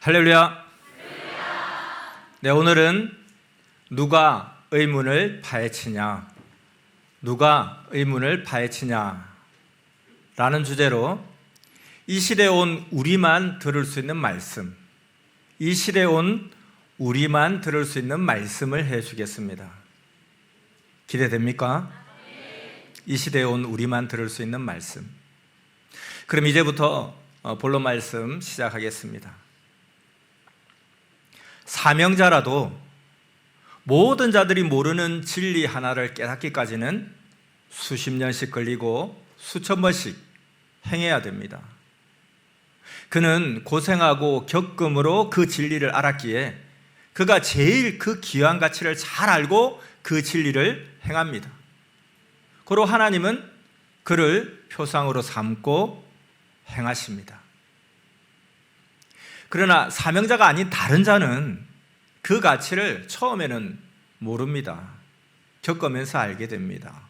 할렐루야. 네, 오늘은 누가 의문을 파헤치냐, 누가 의문을 파헤치냐 라는 주제로 이 시대에 온 우리만 들을 수 있는 말씀, 이 시대에 온 우리만 들을 수 있는 말씀을 해주겠습니다. 기대됩니까? 이 시대에 온 우리만 들을 수 있는 말씀. 그럼 이제부터 본론 말씀 시작하겠습니다. 사명자라도 모든 자들이 모르는 진리 하나를 깨닫기까지는 수십 년씩 걸리고 수천 번씩 행해야 됩니다. 그는 고생하고 겪음으로 그 진리를 알았기에 그가 제일 그 귀한 가치를 잘 알고 그 진리를 행합니다. 그리고 하나님은 그를 표상으로 삼고 행하십니다. 그러나 사명자가 아닌 다른 자는 그 가치를 처음에는 모릅니다. 겪으면서 알게 됩니다.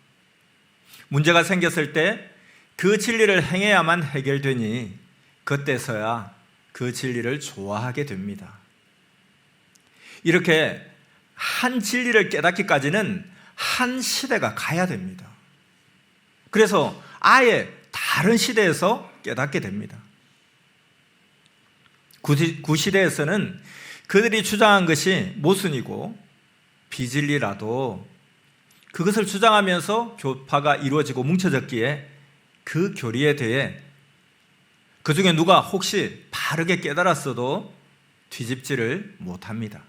문제가 생겼을 때 그 진리를 행해야만 해결되니 그때서야 그 진리를 좋아하게 됩니다. 이렇게 한 진리를 깨닫기까지는 한 시대가 가야 됩니다. 그래서 아예 다른 시대에서 깨닫게 됩니다. 구시대에서는 그들이 주장한 것이 모순이고 비진리라도 그것을 주장하면서 교파가 이루어지고 뭉쳐졌기에 그 교리에 대해 그 중에 누가 혹시 바르게 깨달았어도 뒤집지를 못합니다.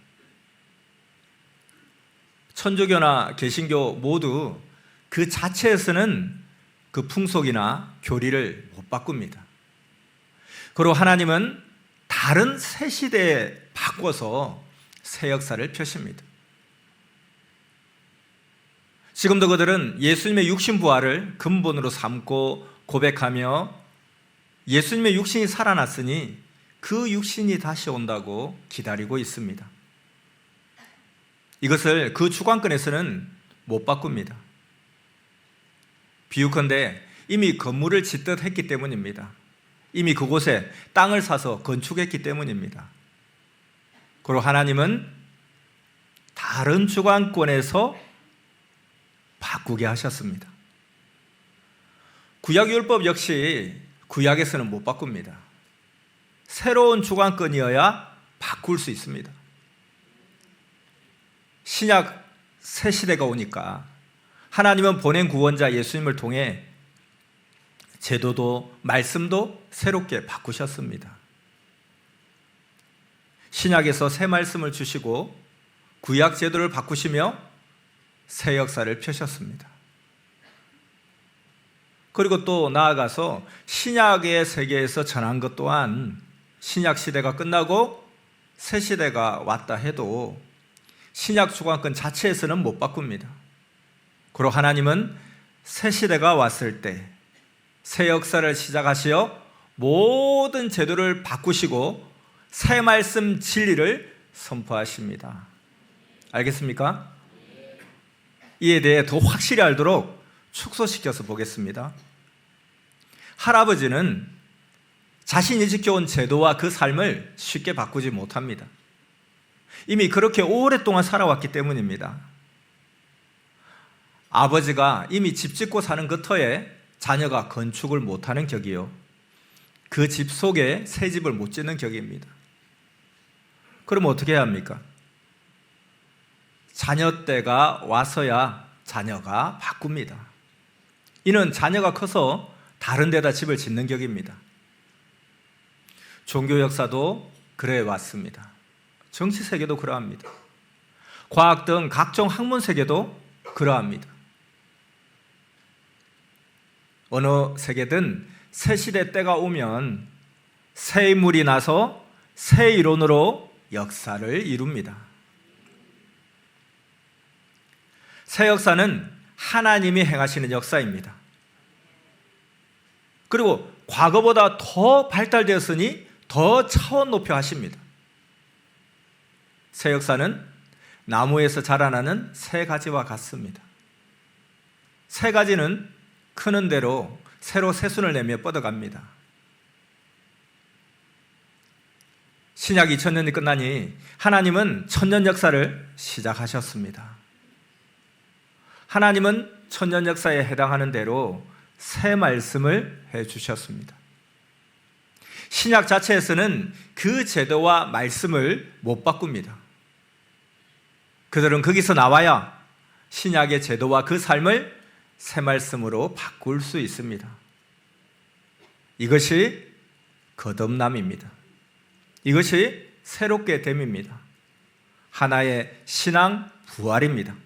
천주교나 개신교 모두 그 자체에서는 그 풍속이나 교리를 못 바꿉니다. 그리고 하나님은 다른 새 시대에 바꿔서 새 역사를 펴십니다. 지금도 그들은 예수님의 육신 부활을 근본으로 삼고 고백하며 예수님의 육신이 살아났으니 그 육신이 다시 온다고 기다리고 있습니다. 이것을 그 주관권에서는 못 바꿉니다. 비유컨대 이미 건물을 짓듯 했기 때문입니다. 이미 그곳에 땅을 사서 건축했기 때문입니다. 그리고 하나님은 다른 주관권에서 바꾸게 하셨습니다. 구약율법 역시 구약에서는 못 바꿉니다. 새로운 주관권이어야 바꿀 수 있습니다. 신약 새 시대가 오니까 하나님은 보낸 구원자 예수님을 통해 제도도 말씀도 새롭게 바꾸셨습니다. 신약에서 새 말씀을 주시고 구약 제도를 바꾸시며 새 역사를 펴셨습니다. 그리고 또 나아가서 신약의 세계에서 전한 것 또한 신약 시대가 끝나고 새 시대가 왔다 해도 신약 주관권 자체에서는 못 바꿉니다. 그리고 하나님은 새 시대가 왔을 때 새 역사를 시작하시어 모든 제도를 바꾸시고 새 말씀 진리를 선포하십니다. 알겠습니까? 이에 대해 더 확실히 알도록 축소시켜서 보겠습니다. 할아버지는 자신이 지켜온 제도와 그 삶을 쉽게 바꾸지 못합니다. 이미 그렇게 오랫동안 살아왔기 때문입니다. 아버지가 이미 집 짓고 사는 그 터에 자녀가 건축을 못하는 격이요, 그 집 속에 새 집을 못 짓는 격입니다. 그럼 어떻게 해야 합니까? 자녀 때가 와서야 자녀가 바꿉니다. 이는 자녀가 커서 다른 데다 집을 짓는 격입니다. 종교 역사도 그래 왔습니다. 정치 세계도 그러합니다. 과학 등 각종 학문 세계도 그러합니다. 어느 세계든 새 시대 때가 오면 새 인물이 나서 새 이론으로 역사를 이룹니다. 새 역사는 하나님이 행하시는 역사입니다. 그리고 과거보다 더 발달되었으니 더 차원 높여 하십니다. 새 역사는 나무에서 자라나는 새 가지와 같습니다. 새 가지는 크는 대로 새로 새순을 내며 뻗어갑니다. 신약 2000년이 끝나니 하나님은 천년 역사를 시작하셨습니다. 하나님은 천년 역사에 해당하는 대로 새 말씀을 해주셨습니다. 신약 자체에서는 그 제도와 말씀을 못 바꿉니다. 그들은 거기서 나와야 신약의 제도와 그 삶을 새 말씀으로 바꿀 수 있습니다. 이것이 거듭남입니다. 이것이 새롭게 됨입니다. 하나의 신앙 부활입니다.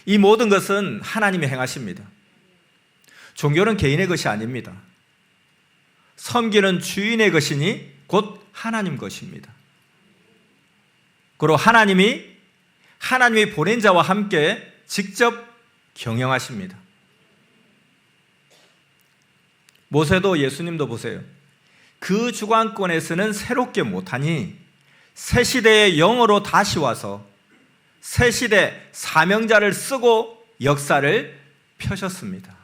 이 모든 것은 하나님이 행하십니다. 종교는 개인의 것이 아닙니다. 섬기는 주인의 것이니 곧 하나님 것입니다. 그리고 하나님이 보낸 자와 함께 직접 경영하십니다. 모세도 예수님도 보세요. 그 주관권에서는 새롭게 못하니 새 시대의 영으로 다시 와서 새 시대 사명자를 쓰고 역사를 펴셨습니다.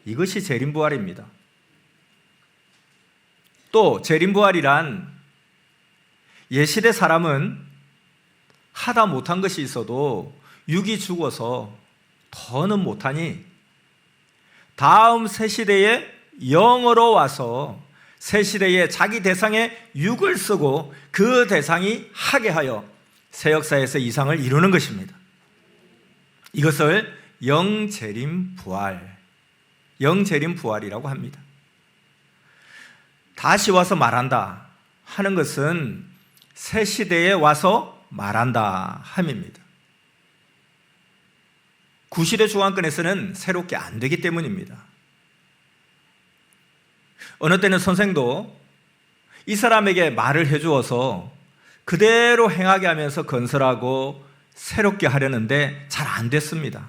이것이 재림부활입니다. 또 재림부활이란 예시대 사람은 하다 못한 것이 있어도 육이 죽어서 더는 못하니 다음 새 시대에 영으로 와서 새 시대에 자기 대상의 육을 쓰고 그 대상이 하게 하여 새 역사에서 이상을 이루는 것입니다. 이것을 영재림부활이라고 합니다. 다시 와서 말한다 하는 것은 새 시대에 와서 말한다 함입니다. 구시대 주관권에서는 새롭게 안 되기 때문입니다. 어느 때는 선생도 이 사람에게 말을 해주어서 그대로 행하게 하면서 건설하고 새롭게 하려는데 잘 안 됐습니다.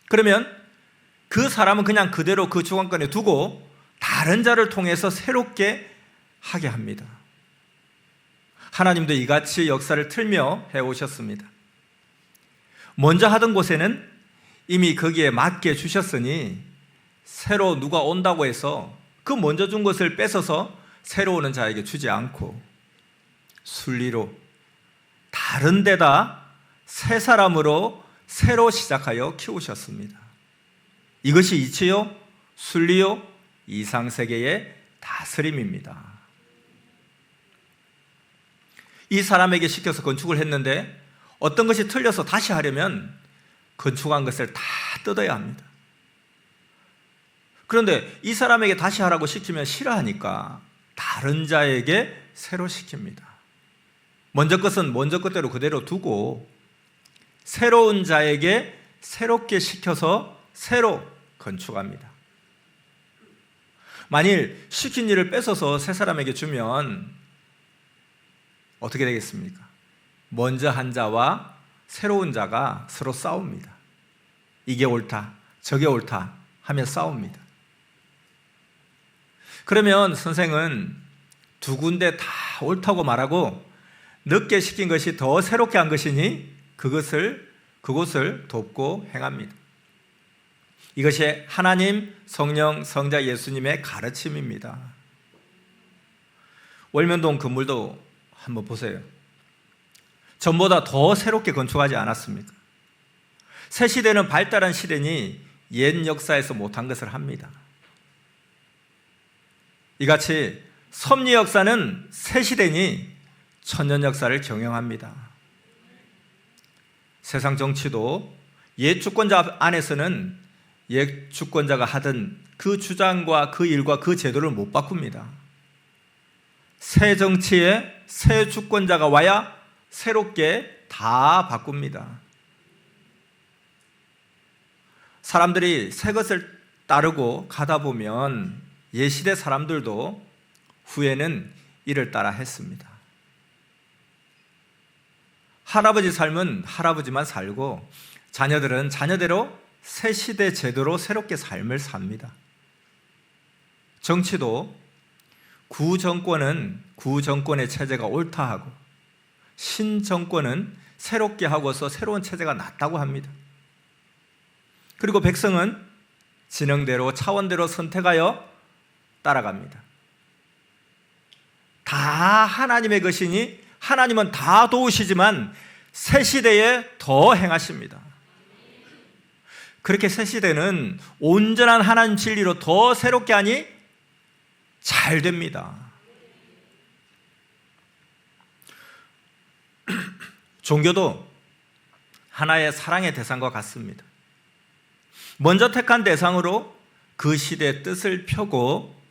그러면 그 사람은 그냥 그대로 그 주관권에 두고 다른 자를 통해서 새롭게 하게 합니다. 하나님도 이같이 역사를 틀며 해오셨습니다. 먼저 하던 곳에는 이미 거기에 맞게 주셨으니 새로 누가 온다고 해서 그 먼저 준 것을 뺏어서 새로 오는 자에게 주지 않고 순리로 다른 데다 새 사람으로 새로 시작하여 키우셨습니다. 이것이 이치요, 순리요, 이상세계의 다스림입니다. 이 사람에게 시켜서 건축을 했는데 어떤 것이 틀려서 다시 하려면 건축한 것을 다 뜯어야 합니다. 그런데 이 사람에게 다시 하라고 시키면 싫어하니까 다른 자에게 새로 시킵니다. 먼저 것은 먼저 것대로 그대로 두고 새로운 자에게 새롭게 시켜서 새로 건축합니다. 만일 시킨 일을 뺏어서 새 사람에게 주면 어떻게 되겠습니까? 먼저 한 자와 새로운 자가 서로 싸웁니다. 이게 옳다, 저게 옳다 하며 싸웁니다. 그러면 선생은 두 군데 다 옳다고 말하고 늦게 시킨 것이 더 새롭게 한 것이니 그것을 돕고 행합니다. 이것이 하나님, 성령, 성자 예수님의 가르침입니다. 월면동 건물도 한번 보세요. 전보다 더 새롭게 건축하지 않았습니까? 새 시대는 발달한 시대니 옛 역사에서 못한 것을 합니다. 이같이 섭리 역사는 새 시대니 천년 역사를 경영합니다. 세상 정치도 옛 주권자 안에서는 옛 주권자가 하던 그 주장과 그 일과 그 제도를 못 바꿉니다. 새 정치에 새 주권자가 와야 새롭게 다 바꿉니다. 사람들이 새 것을 따르고 가다 보면 옛시대 사람들도 후에는 이를 따라 했습니다. 할아버지 삶은 할아버지만 살고 자녀들은 자녀대로 새 시대 제도로 새롭게 삶을 삽니다. 정치도 구정권은 구정권의 체제가 옳다 하고 신정권은 새롭게 하고서 새로운 체제가 낫다고 합니다. 그리고 백성은 진영대로 차원대로 선택하여 따라갑니다. 다 하나님의 것이니 하나님은 다 도우시지만 새 시대에 더 행하십니다. 그렇게 새 시대는 온전한 하나님 진리로 더 새롭게 하니 잘 됩니다. 종교도 하나의 사랑의 대상과 같습니다. 먼저 택한 대상으로 그 시대의 뜻을 펴고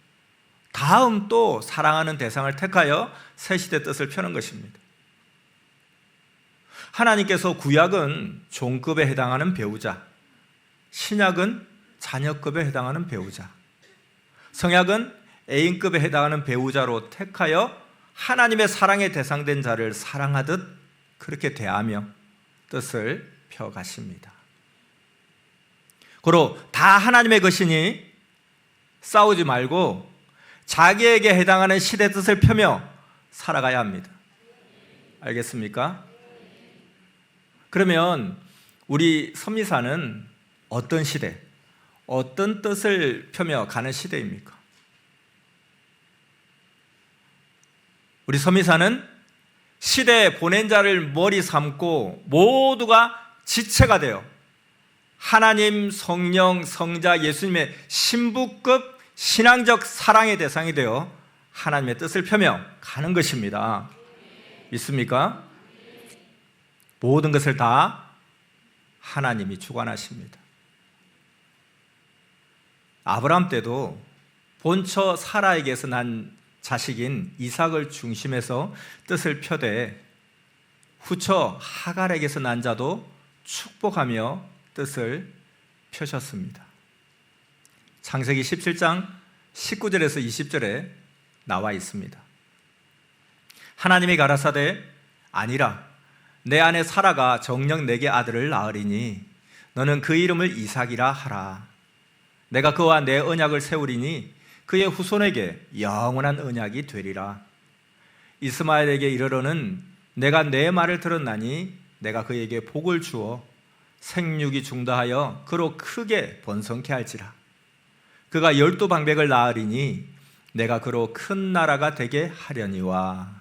다음 또 사랑하는 대상을 택하여 새 시대의 뜻을 펴는 것입니다. 하나님께서 구약은 종급에 해당하는 배우자, 신약은 자녀급에 해당하는 배우자, 성약은 애인급에 해당하는 배우자로 택하여 하나님의 사랑의 대상된 자를 사랑하듯 그렇게 대하며 뜻을 펴가십니다. 고로 다 하나님의 것이니 싸우지 말고 자기에게 해당하는 시대 뜻을 펴며 살아가야 합니다. 알겠습니까? 그러면 우리 선미사는 어떤 시대, 어떤 뜻을 펴며 가는 시대입니까? 우리 선미사는 시대에 보낸 자를 머리 삼고 모두가 지체가 되어 하나님, 성령, 성자, 예수님의 신부급 신앙적 사랑의 대상이 되어 하나님의 뜻을 펴며 가는 것입니다. 믿습니까? 모든 것을 다 하나님이 주관하십니다. 아브라함 때도 본처 사라에게서 난 자식인 이삭을 중심해서 뜻을 펴되 후처 하갈에게서 난 자도 축복하며 뜻을 펴셨습니다. 창세기 17장 19절에서 20절에 나와 있습니다. 하나님이 가라사대 아니라 내 아내 사라가 정녕 내게 아들을 낳으리니 너는 그 이름을 이삭이라 하라. 내가 그와 내 언약을 세우리니 그의 후손에게 영원한 언약이 되리라. 이스마엘에게 이르러는 내가 내 말을 들었나니 내가 그에게 복을 주어 생육이 중다하여 그로 크게 번성케 할지라. 그가 12방백을 낳으리니 내가 그로 큰 나라가 되게 하려니와.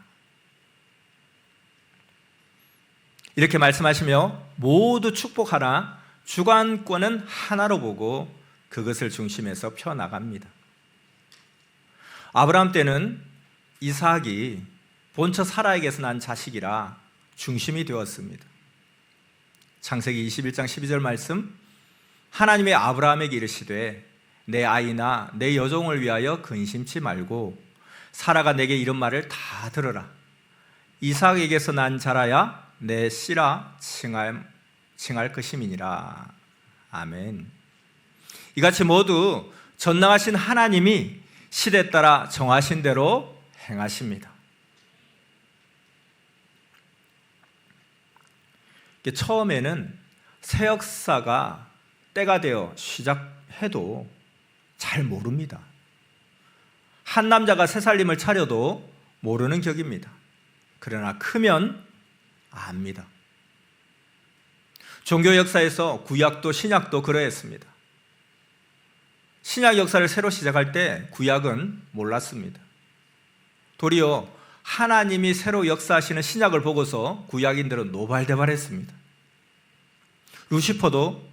이렇게 말씀하시며 모두 축복하라. 주관권은 하나로 보고 그것을 중심에서 펴나갑니다. 아브라함 때는 이삭이 본처 사라에게서 난 자식이라 중심이 되었습니다. 창세기 21장 12절 말씀, 하나님의 아브라함에게 이르시되 내 아이나 내 여종을 위하여 근심치 말고 사라가 내게 이런 말을 다 들으라. 이삭에게서 난 자라야 내 씨라 칭할 것임이니라. 아멘. 이같이 모두 전능하신 하나님이 시대에 따라 정하신 대로 행하십니다. 처음에는 새 역사가 때가 되어 시작해도 잘 모릅니다. 한 남자가 새 살림을 차려도 모르는 격입니다. 그러나 크면 압니다. 종교 역사에서 구약도 신약도 그러했습니다. 신약 역사를 새로 시작할 때 구약은 몰랐습니다. 도리어 하나님이 새로 역사하시는 신약을 보고서 구약인들은 노발대발했습니다. 루시퍼도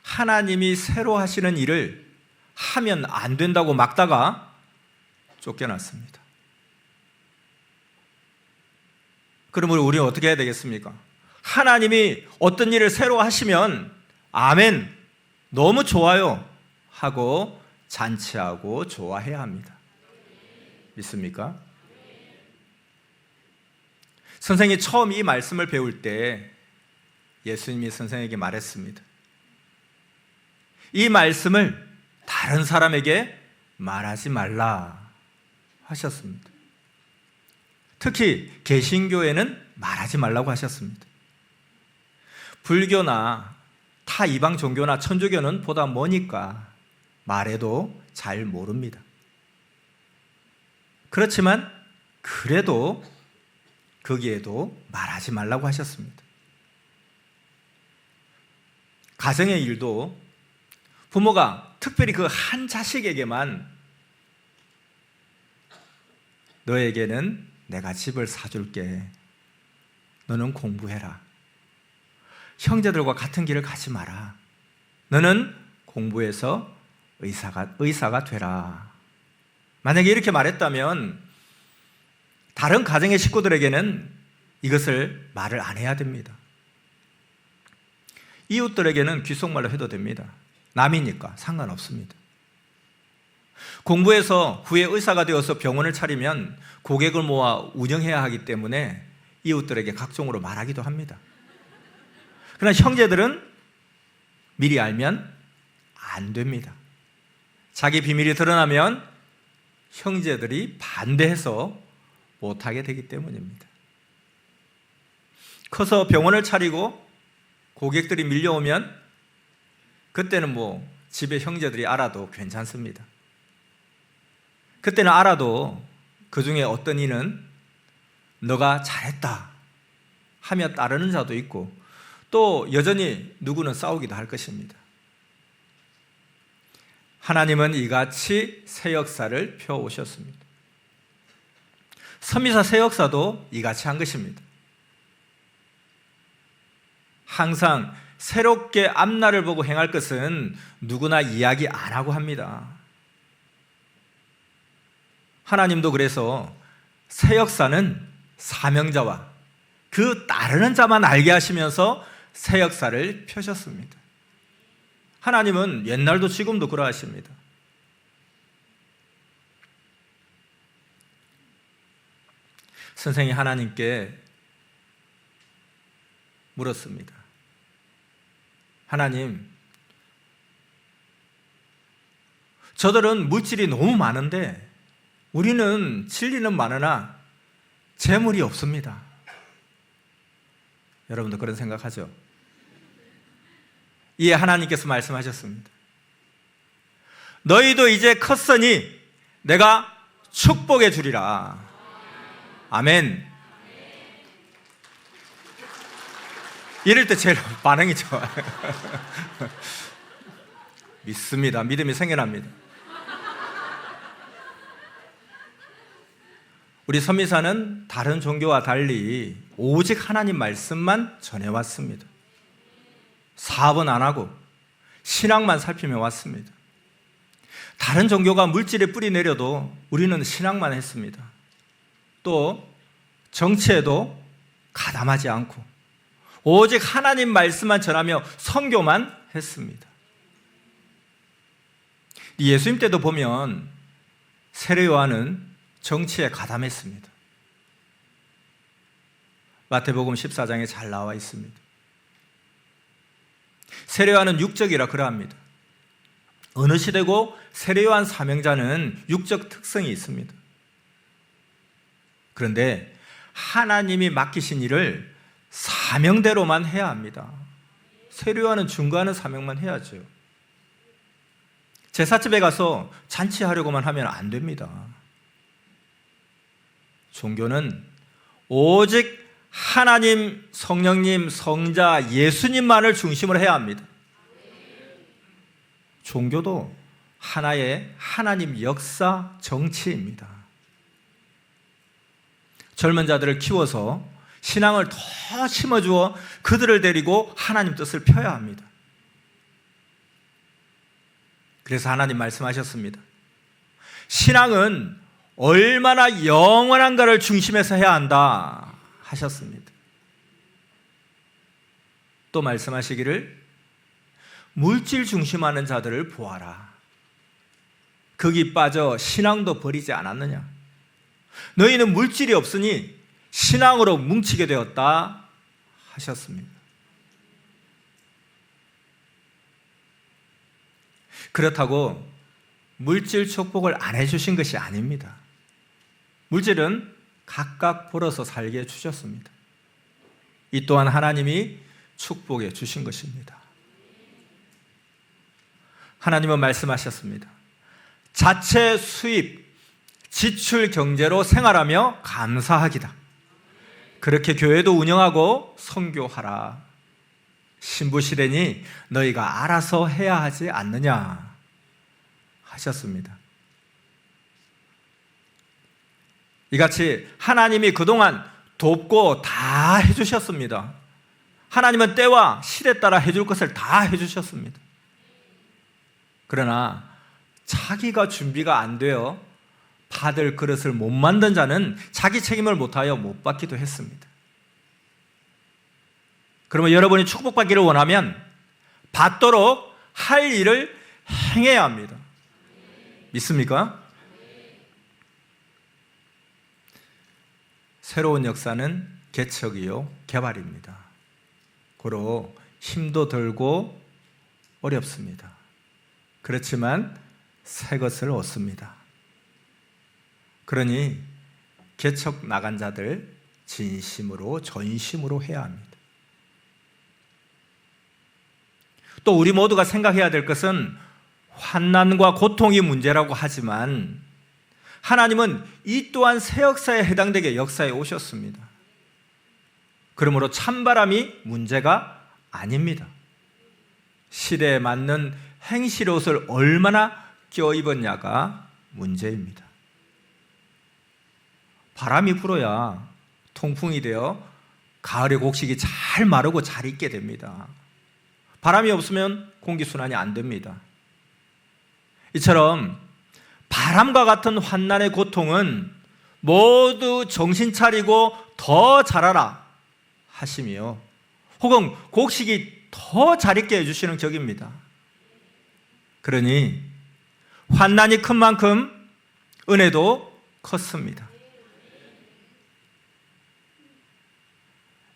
하나님이 새로 하시는 일을 하면 안 된다고 막다가 쫓겨났습니다. 그러므로 우리는 어떻게 해야 되겠습니까? 하나님이 어떤 일을 새로 하시면 아멘, 너무 좋아요 하고 잔치하고 좋아해야 합니다. 믿습니까? 선생님이 처음 이 말씀을 배울 때 예수님이 선생에게 말했습니다. 이 말씀을 다른 사람에게 말하지 말라 하셨습니다. 특히 개신교에는 말하지 말라고 하셨습니다. 불교나 타 이방 종교나 천주교는 보다 머니까 말해도 잘 모릅니다. 그렇지만 그래도 거기에도 말하지 말라고 하셨습니다. 가정의 일도 부모가 특별히 그 한 자식에게만 너에게는 내가 집을 사줄게. 너는 공부해라. 형제들과 같은 길을 가지 마라. 너는 공부해서 의사가 되라. 만약에 이렇게 말했다면 다른 가정의 식구들에게는 이것을 말을 안 해야 됩니다. 이웃들에게는 귓속말로 해도 됩니다. 남이니까 상관없습니다. 공부해서 후에 의사가 되어서 병원을 차리면 고객을 모아 운영해야 하기 때문에 이웃들에게 각종으로 말하기도 합니다. 그러나 형제들은 미리 알면 안 됩니다. 자기 비밀이 드러나면 형제들이 반대해서 못하게 되기 때문입니다. 커서 병원을 차리고 고객들이 밀려오면 그때는 집에 형제들이 알아도 괜찮습니다. 그때는 알아도 그 중에 어떤 이는 너가 잘했다 하며 따르는 자도 있고 또 여전히 누구는 싸우기도 할 것입니다. 하나님은 이같이 새 역사를 펴오셨습니다. 선미사 새 역사도 이같이 한 것입니다. 항상 새롭게 앞날을 보고 행할 것은 누구나 이야기 안 하고 합니다. 하나님도 그래서 새 역사는 사명자와 그 따르는 자만 알게 하시면서 새 역사를 펴셨습니다. 하나님은 옛날도 지금도 그러하십니다. 선생이 하나님께 물었습니다. 하나님, 저들은 물질이 너무 많은데 우리는 진리는 많으나 재물이 없습니다. 여러분도 그런 생각하죠? 이에 하나님께서 말씀하셨습니다. 너희도 이제 컸으니 내가 축복해 주리라. 아멘. 이럴 때 제일 반응이 좋아요. 믿습니다. 믿음이 생겨납니다. 우리 선미사는 다른 종교와 달리 오직 하나님 말씀만 전해왔습니다. 사업은 안 하고 신앙만 살피며 왔습니다. 다른 종교가 물질에 뿌리 내려도 우리는 신앙만 했습니다. 또 정치에도 가담하지 않고 오직 하나님 말씀만 전하며 선교만 했습니다. 예수님 때도 보면 세례 요한은 정치에 가담했습니다. 마태복음 14장에 잘 나와 있습니다. 세례 요한은 육적이라 그러합니다. 어느 시대고 세례 요한 사명자는 육적 특성이 있습니다. 그런데 하나님이 맡기신 일을 사명대로만 해야 합니다. 세례 요한은 증거하는 사명만 해야죠. 제사집에 가서 잔치하려고만 하면 안 됩니다. 종교는 오직 하나님, 성령님, 성자, 예수님만을 중심으로 해야 합니다. 종교도 하나의 하나님 역사 정치입니다. 젊은 자들을 키워서 신앙을 더 심어주어 그들을 데리고 하나님 뜻을 펴야 합니다. 그래서 하나님 말씀하셨습니다. 신앙은 얼마나 영원한가를 중심에서 해야 한다 하셨습니다. 또 말씀하시기를 물질 중심하는 자들을 보아라. 거기 빠져 신앙도 버리지 않았느냐. 너희는 물질이 없으니 신앙으로 뭉치게 되었다 하셨습니다. 그렇다고 물질 축복을 안 해주신 것이 아닙니다. 물질은 각각 벌어서 살게 해주셨습니다. 이 또한 하나님이 축복해 주신 것입니다. 하나님은 말씀하셨습니다. 자체 수입, 지출 경제로 생활하며 감사하기다. 그렇게 교회도 운영하고 선교하라. 신부시대니 너희가 알아서 해야 하지 않느냐 하셨습니다. 이같이 하나님이 그동안 돕고 다 해주셨습니다. 하나님은 때와 시대 따라 해줄 것을 다 해주셨습니다. 그러나 자기가 준비가 안 되어 받을 그릇을 못 만든 자는 자기 책임을 못하여 못 받기도 했습니다. 그러면 여러분이 축복받기를 원하면 받도록 할 일을 행해야 합니다. 믿습니까? 새로운 역사는 개척이요 개발입니다. 고로 힘도 들고 어렵습니다. 그렇지만 새 것을 얻습니다. 그러니 개척 나간 자들 진심으로 전심으로 해야 합니다. 또 우리 모두가 생각해야 될 것은 환난과 고통이 문제라고 하지만 하나님은 이 또한 새 역사에 해당되게 역사에 오셨습니다. 그러므로 찬바람이 문제가 아닙니다. 시대에 맞는 행실 옷을 얼마나 껴입었냐가 문제입니다. 바람이 불어야 통풍이 되어 가을의 곡식이 잘 마르고 잘 익게 됩니다. 바람이 없으면 공기순환이 안 됩니다. 이처럼 바람과 같은 환난의 고통은 모두 정신 차리고 더 자라라 하시며 혹은 곡식이 더 잘 익게 해주시는 격입니다. 그러니 환난이 큰 만큼 은혜도 컸습니다.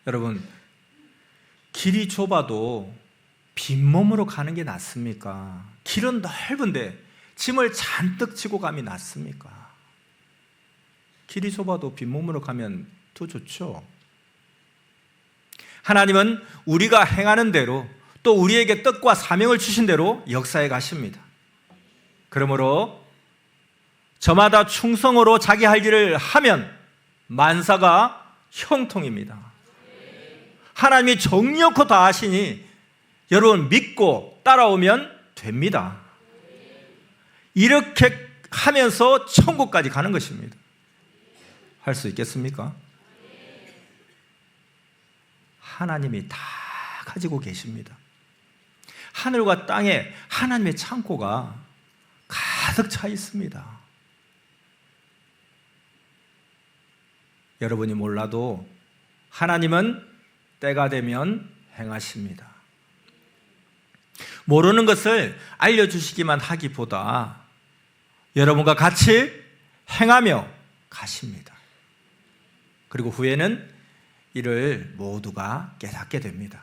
여러분, 길이 좁아도 빈몸으로 가는 게 낫습니까? 길은 넓은데 짐을 잔뜩 지고 감이 낫습니까? 길이 좁아도 빈몸으로 가면 더 좋죠. 하나님은 우리가 행하는 대로 또 우리에게 뜻과 사명을 주신 대로 역사에 가십니다. 그러므로 저마다 충성으로 자기 할 일을 하면 만사가 형통입니다. 하나님이 정력코 다 하시니 여러분 믿고 따라오면 됩니다. 이렇게 하면서 천국까지 가는 것입니다. 할 수 있겠습니까? 하나님이 다 가지고 계십니다. 하늘과 땅에 하나님의 창고가 가득 차 있습니다. 여러분이 몰라도 하나님은 때가 되면 행하십니다. 모르는 것을 알려주시기만 하기보다 여러분과 같이 행하며 가십니다. 그리고 후에는 이를 모두가 깨닫게 됩니다.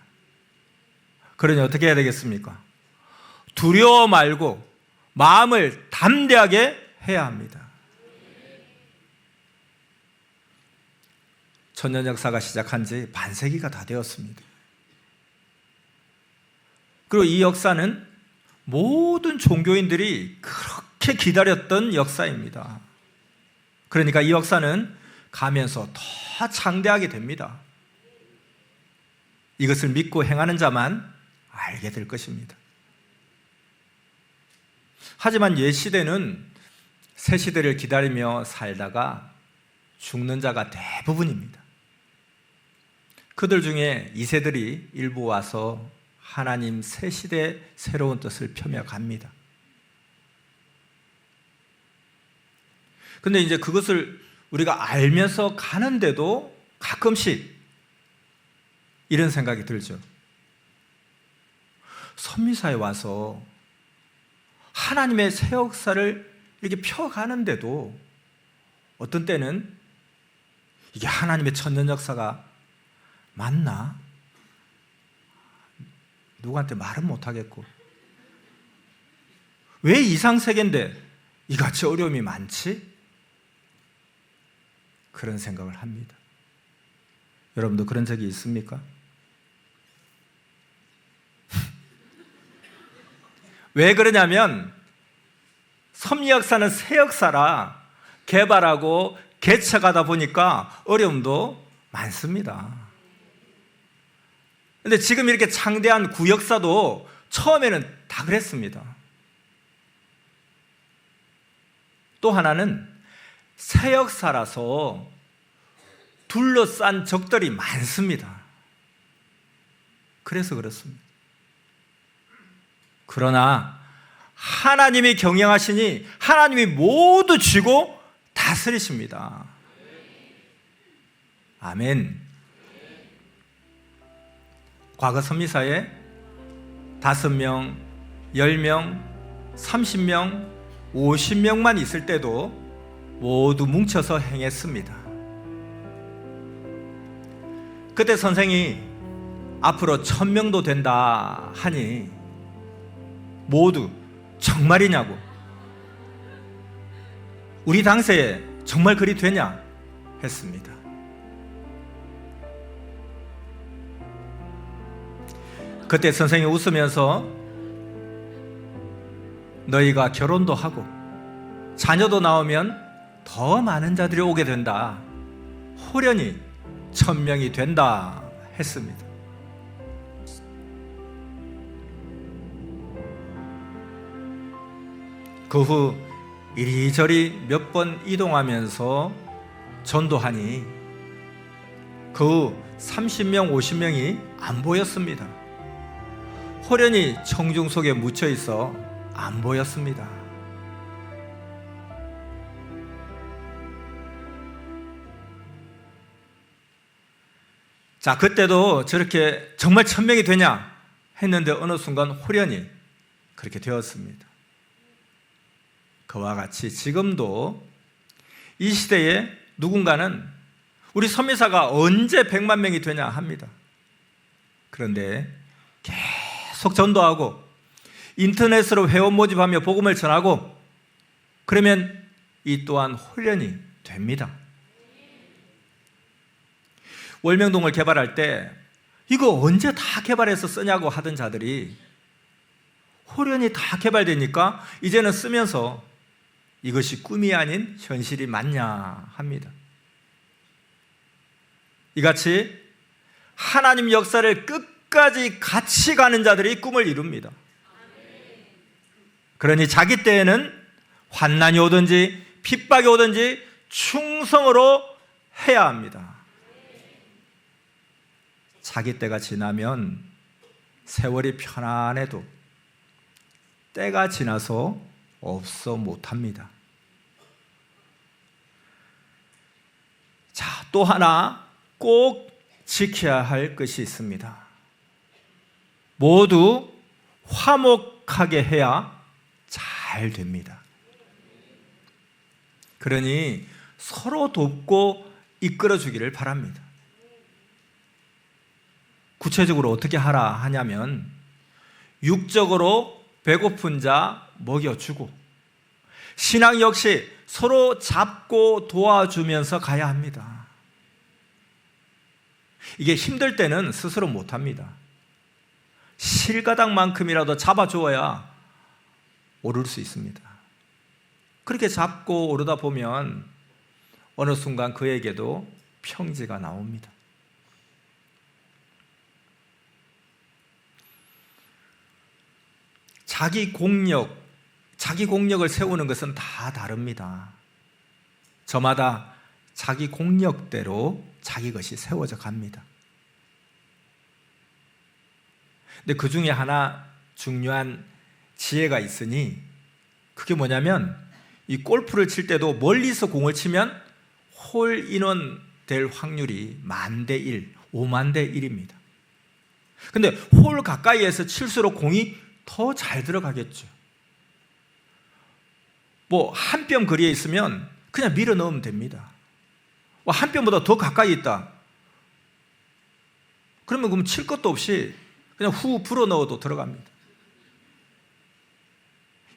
그러니 어떻게 해야 되겠습니까? 두려워 말고 마음을 담대하게 해야 합니다. 천년 역사가 시작한 지 반세기가 다 되었습니다. 그리고 이 역사는 모든 종교인들이 그렇게 기다렸던 역사입니다. 그러니까 이 역사는 가면서 더 창대하게 됩니다. 이것을 믿고 행하는 자만 알게 될 것입니다. 하지만 옛 시대는 새 시대를 기다리며 살다가 죽는 자가 대부분입니다. 그들 중에 2세들이 일부 와서 하나님 새 시대의 새로운 뜻을 펴며 갑니다. 근데 이제 그것을 우리가 알면서 가는데도 가끔씩 이런 생각이 들죠. 선미사에 와서 하나님의 새 역사를 이렇게 펴가는데도 어떤 때는 이게 하나님의 천년 역사가 맞나? 누구한테 말은 못하겠고 왜 이상세계인데 이같이 어려움이 많지? 그런 생각을 합니다. 여러분도 그런 적이 있습니까? 왜 그러냐면 섭리 역사는 새 역사라 개발하고 개척하다 보니까 어려움도 많습니다. 그런데 지금 이렇게 창대한 구역사도 처음에는 다 그랬습니다. 또 하나는 새 역사라서 둘러싼 적들이 많습니다. 그래서 그렇습니다. 그러나 하나님이 경영하시니 하나님이 모두 쥐고 다스리십니다. 아멘. 과거 선미사에 5명, 10명, 30명, 50명만 있을 때도 모두 뭉쳐서 행했습니다. 그때 선생이 앞으로 1000명도 된다 하니 모두 정말이냐고, 우리 당시에 정말 그리 되냐 했습니다. 그때 선생이 웃으면서 너희가 결혼도 하고 자녀도 나오면 더 많은 자들이 오게 된다, 호련히 1000명이 된다 했습니다. 그 후 이리저리 몇 번 이동하면서 전도하니 그 후 30명, 50명이 안 보였습니다. 호련히 청중 속에 묻혀 있어 안 보였습니다. 자, 그때도 저렇게 정말 1000명이 되냐 했는데 어느 순간 호련히 그렇게 되었습니다. 그와 같이 지금도 이 시대에 누군가는 우리 선미사가 언제 100만 명이 되냐 합니다. 그런데 계속 전도하고 인터넷으로 회원 모집하며 복음을 전하고 그러면 이 또한 훈련이 됩니다. 월명동을 개발할 때 이거 언제 다 개발해서 쓰냐고 하던 자들이 호련히 다 개발되니까 이제는 쓰면서 이것이 꿈이 아닌 현실이 맞냐 합니다. 이같이 하나님 역사를 끝까지 같이 가는 자들이 꿈을 이룹니다. 그러니 자기 때에는 환난이 오든지 핍박이 오든지 충성으로 해야 합니다. 자기 때가 지나면 세월이 편안해도 때가 지나서 없어 못합니다. 자, 또 하나 꼭 지켜야 할 것이 있습니다. 모두 화목하게 해야 잘 됩니다. 그러니 서로 돕고 이끌어 주기를 바랍니다. 구체적으로 어떻게 하라 하냐면 육적으로 배고픈 자 먹여주고 신앙 역시 서로 잡고 도와주면서 가야 합니다. 이게 힘들 때는 스스로 못합니다. 실가닥만큼이라도 잡아주어야 오를 수 있습니다. 그렇게 잡고 오르다 보면 어느 순간 그에게도 평지가 나옵니다. 자기 공력을 세우는 것은 다 다릅니다. 저마다 자기 공력대로 자기 것이 세워져 갑니다. 근데 그 중에 하나 중요한 지혜가 있으니 그게 뭐냐면 이 골프를 칠 때도 멀리서 공을 치면 홀 인원 될 확률이 10,000대 1, 50,000대 1입니다. 근데 홀 가까이에서 칠수록 공이 더 잘 들어가겠죠. 뭐 한 뼘 거리에 있으면 그냥 밀어 넣으면 됩니다. 한 뼘보다 더 가까이 있다. 그러면 칠 것도 없이 그냥 후 불어 넣어도 들어갑니다.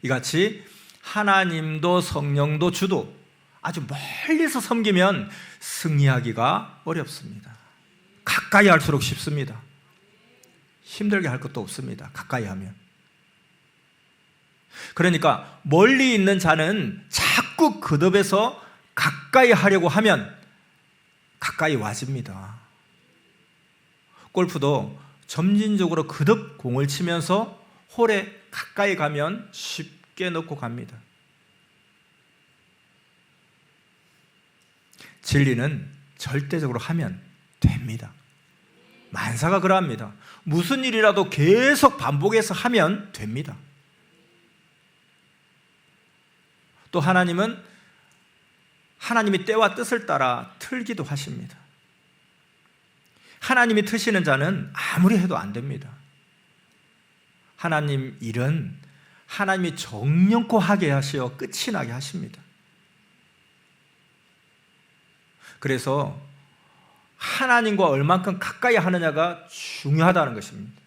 이같이 하나님도 성령도 주도 아주 멀리서 섬기면 승리하기가 어렵습니다. 가까이 할수록 쉽습니다. 힘들게 할 것도 없습니다. 가까이 하면. 그러니까 멀리 있는 자는 자꾸 거듭해서 가까이 하려고 하면 가까이 와집니다. 골프도 점진적으로 거듭 공을 치면서 홀에 가까이 가면 쉽게 넣고 갑니다. 진리는 절대적으로 하면 됩니다. 만사가 그러합니다. 무슨 일이라도 계속 반복해서 하면 됩니다. 또 하나님은 하나님이 때와 뜻을 따라 틀기도 하십니다. 하나님이 트시는 자는 아무리 해도 안 됩니다. 하나님 일은 하나님이 정령코 하게 하시어 끝이 나게 하십니다. 그래서 하나님과 얼만큼 가까이 하느냐가 중요하다는 것입니다.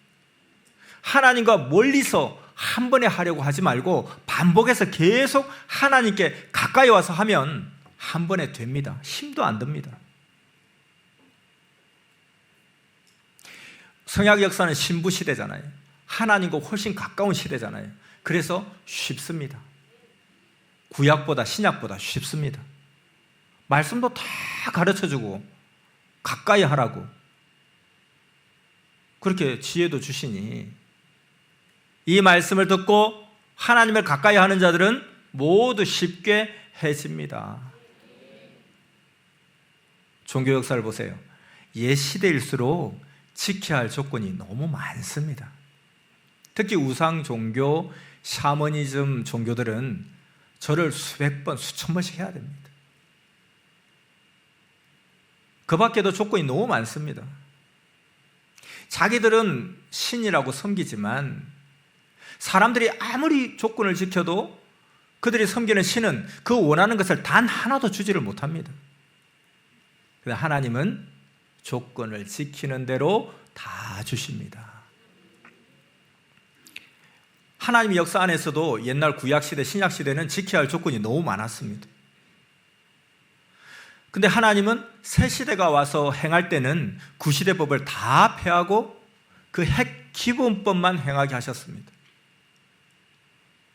하나님과 멀리서 한 번에 하려고 하지 말고 반복해서 계속 하나님께 가까이 와서 하면 한 번에 됩니다. 힘도 안 듭니다. 성약 역사는 신부 시대잖아요. 하나님과 훨씬 가까운 시대잖아요. 그래서 쉽습니다. 구약보다 신약보다 쉽습니다. 말씀도 다 가르쳐주고 가까이 하라고 그렇게 지혜도 주시니 이 말씀을 듣고 하나님을 가까이 하는 자들은 모두 쉽게 해집니다. 종교 역사를 보세요. 옛 시대일수록 지켜야 할 조건이 너무 많습니다. 특히 우상 종교, 샤머니즘 종교들은 절을 수백 번, 수천 번씩 해야 됩니다. 그 밖에도 조건이 너무 많습니다. 자기들은 신이라고 섬기지만 사람들이 아무리 조건을 지켜도 그들이 섬기는 신은 그 원하는 것을 단 하나도 주지를 못합니다. 그런데 하나님은 조건을 지키는 대로 다 주십니다. 하나님의 역사 안에서도 옛날 구약시대, 신약시대는 지켜야 할 조건이 너무 많았습니다. 근데 하나님은 새 시대가 와서 행할 때는 구시대 법을 다 폐하고 그 핵 기본법만 행하게 하셨습니다.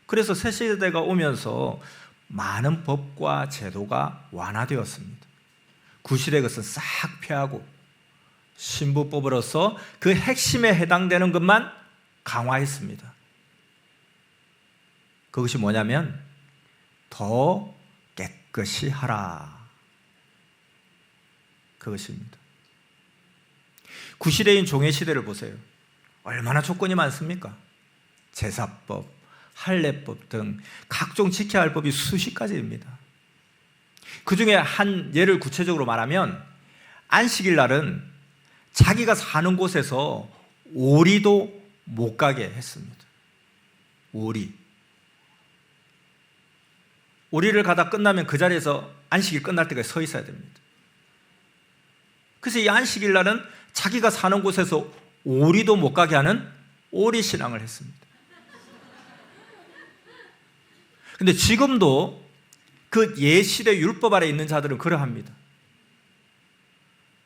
그래서 새 시대가 오면서 많은 법과 제도가 완화되었습니다. 구시대 것은 싹 폐하고 신부법으로서 그 핵심에 해당되는 것만 강화했습니다. 그것이 뭐냐면 더 깨끗이 하라. 그것입니다. 구시대인 종회시대를 보세요. 얼마나 조건이 많습니까? 제사법, 할례법 등 각종 지켜야 할 법이 수십 가지입니다. 그 중에 한 예를 구체적으로 말하면 안식일 날은 자기가 사는 곳에서 오리도 못 가게 했습니다. 오리를 가다 끝나면 그 자리에서 안식일 끝날 때까지 서 있어야 됩니다. 그래서 이 안식일 날은 자기가 사는 곳에서 오리도 못 가게 하는 오리 신앙을 했습니다. 그런데 지금도 그 예시대 율법 아래 있는 자들은 그러합니다.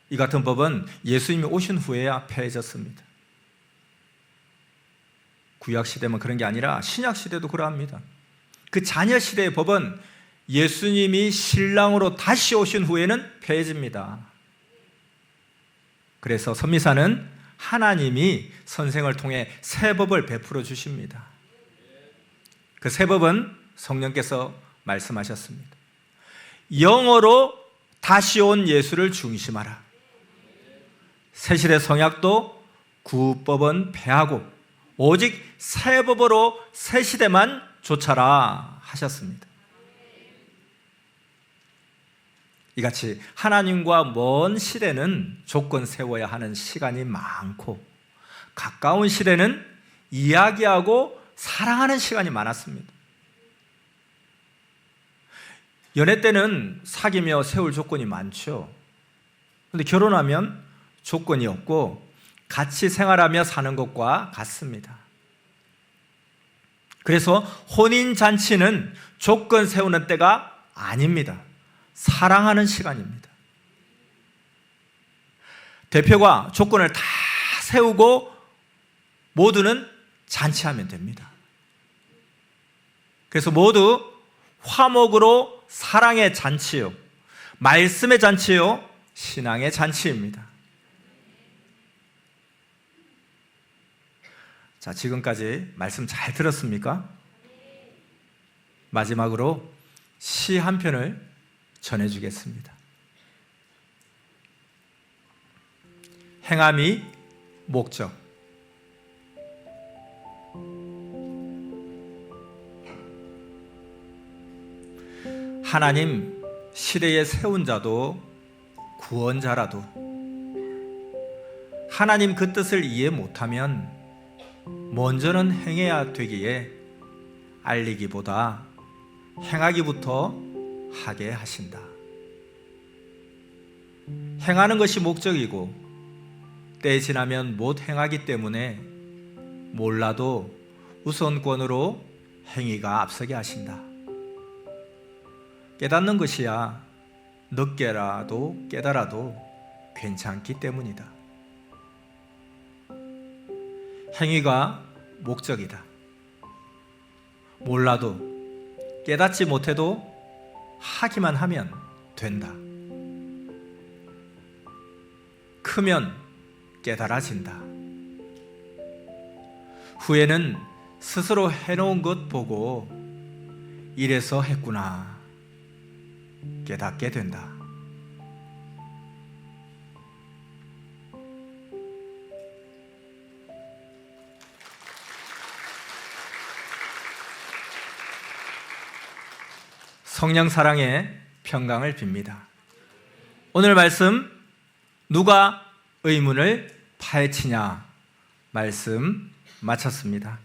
이 같은 법은 예수님이 오신 후에야 폐해졌습니다. 구약시대만 그런 게 아니라 신약시대도 그러합니다. 그 자녀시대의 법은 예수님이 신랑으로 다시 오신 후에는 폐해집니다. 그래서 선미사는 하나님이 선생을 통해 새 법을 베풀어 주십니다. 그 새 법은 성령께서 말씀하셨습니다. 영어로 다시 온 예수를 중심하라. 새시대 성약도 구법은 폐하고 오직 새 법으로 새 시대만 좇아라 하셨습니다. 이같이 하나님과 먼 시대는 조건 세워야 하는 시간이 많고 가까운 시대는 이야기하고 사랑하는 시간이 많았습니다. 연애 때는 사귀며 세울 조건이 많죠. 그런데 결혼하면 조건이 없고 같이 생활하며 사는 것과 같습니다. 그래서 혼인잔치는 조건 세우는 때가 아닙니다. 사랑하는 시간입니다. 대표가 조건을 다 세우고 모두는 잔치하면 됩니다. 그래서 모두 화목으로 사랑의 잔치요, 말씀의 잔치요, 신앙의 잔치입니다. 자, 지금까지 말씀 잘 들었습니까? 마지막으로 시 한 편을 전해주겠습니다. 행함이 목적. 하나님 시대에 세운 자도 구원자라도 하나님 그 뜻을 이해 못하면 먼저는 행해야 되기에 알리기보다 행하기부터 하게 하신다. 행하는 것이 목적이고 때 지나면 못 행하기 때문에 몰라도 우선권으로 행위가 앞서게 하신다. 깨닫는 것이야 늦게라도 깨달아도 괜찮기 때문이다. 행위가 목적이다. 몰라도 깨닫지 못해도 하기만 하면 된다. 크면 깨달아진다. 후에는 스스로 해놓은 것 보고 이래서 했구나 깨닫게 된다. 성령 사랑의 평강을 빕니다. 오늘 말씀 누가 의문을 파헤치냐 말씀 마쳤습니다.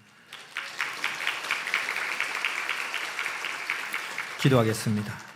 기도하겠습니다.